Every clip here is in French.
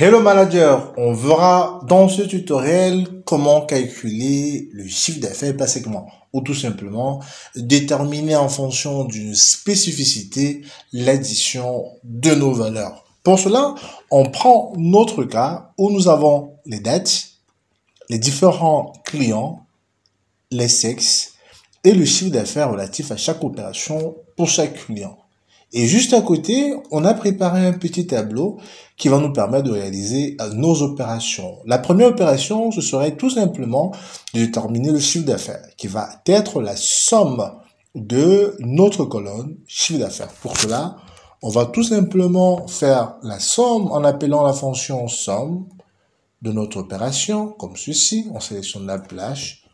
Hello manager, on verra dans ce tutoriel comment calculer le chiffre d'affaires par segment ou tout simplement déterminer en fonction d'une spécificité l'addition de nos valeurs. Pour cela, on prend notre cas où nous avons les dates, les différents clients, les sexes et le chiffre d'affaires relatif à chaque opération pour chaque client. Et juste à côté, on a préparé un petit tableau qui va nous permettre de réaliser nos opérations. La première opération, ce serait tout simplement de déterminer le chiffre d'affaires, qui va être la somme de notre colonne chiffre d'affaires. Pour cela, on va tout simplement faire la somme en appelant la fonction somme de notre opération, comme ceci. On sélectionne la plage.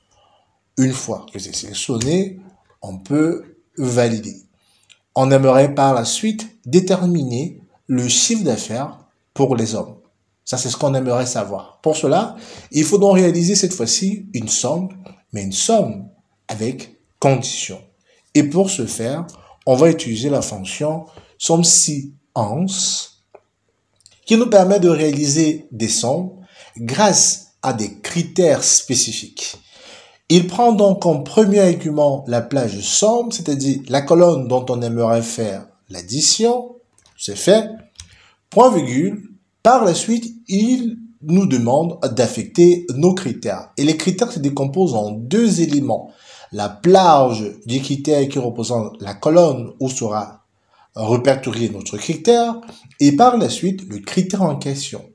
Une fois que c'est sélectionné, on peut valider. On aimerait par la suite déterminer le chiffre d'affaires pour les hommes. Ça, c'est ce qu'on aimerait savoir. Pour cela, il faut donc réaliser cette fois-ci une somme, mais une somme avec condition. Et pour ce faire, on va utiliser la fonction somme si ans qui nous permet de réaliser des sommes grâce à des critères spécifiques. Il prend donc comme premier argument la plage somme, c'est-à-dire la colonne dont on aimerait faire l'addition. C'est fait. Point virgule. Par la suite, il nous demande d'affecter nos critères. Et les critères se décomposent en deux éléments. La plage du critère qui représente la colonne où sera répertorié notre critère. Et par la suite, le critère en question.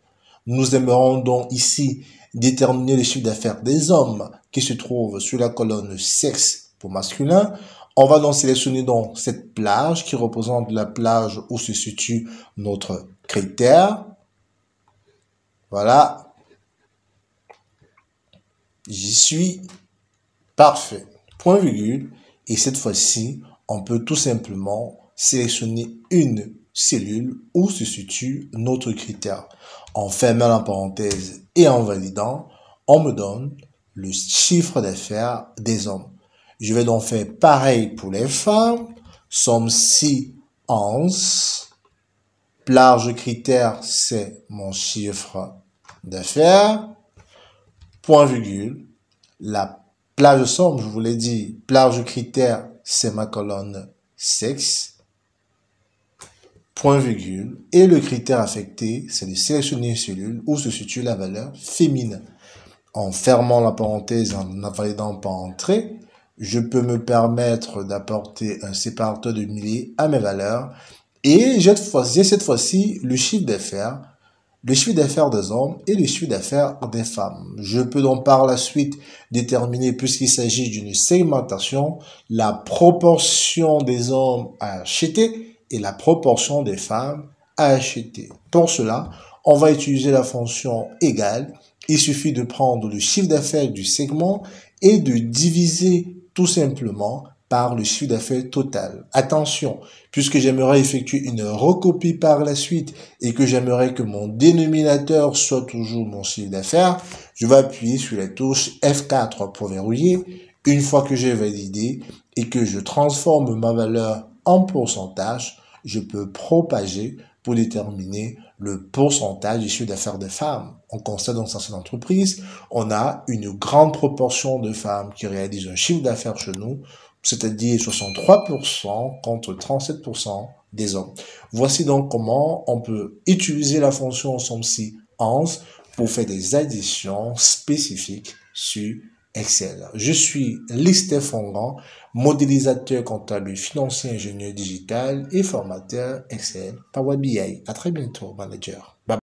Nous aimerons donc ici déterminer le chiffre d'affaires des hommes qui se trouve sur la colonne sexe pour masculin. On va donc sélectionner donc cette plage qui représente la plage où se situe notre critère. Voilà. J'y suis. Parfait. Point virgule. Et cette fois-ci, on peut tout simplement sélectionner une cellule où se situe notre critère. En fermant la parenthèse et en validant, on me donne le chiffre d'affaires des hommes. Je vais donc faire pareil pour les femmes. Somme si ans. Plage critère, c'est mon chiffre d'affaires. Point virgule. La plage somme, je vous l'ai dit, plage critère, c'est ma colonne sexe. Point virgule. Et le critère affecté, c'est de sélectionner une cellule où se situe la valeur féminine. En fermant la parenthèse, en ne validant pas entrée, je peux me permettre d'apporter un séparateur de milliers à mes valeurs. Et j'ai cette fois-ci le chiffre d'affaires des hommes et le chiffre d'affaires des femmes. Je peux donc par la suite déterminer, puisqu'il s'agit d'une segmentation, la proportion des hommes à acheter et la proportion des femmes à acheter. Pour cela, on va utiliser la fonction égale. Il suffit de prendre le chiffre d'affaires du segment et de diviser tout simplement par le chiffre d'affaires total. Attention, puisque j'aimerais effectuer une recopie par la suite et que j'aimerais que mon dénominateur soit toujours mon chiffre d'affaires, je vais appuyer sur la touche F4 pour verrouiller. Une fois que j'ai validé et que je transforme ma valeur en pourcentage, je peux propager pour déterminer le pourcentage du chiffre d'affaires des femmes. On constate dans certaines entreprises, on a une grande proportion de femmes qui réalisent un chiffre d'affaires chez nous, c'est-à-dire 63% contre 37% des hommes. Voici donc comment on peut utiliser la fonction somme si ans pour faire des additions spécifiques sur Excel. Je suis Listet Fongan, modélisateur comptable financier, ingénieur digital et formateur Excel Power BI. À très bientôt, manager. Bye.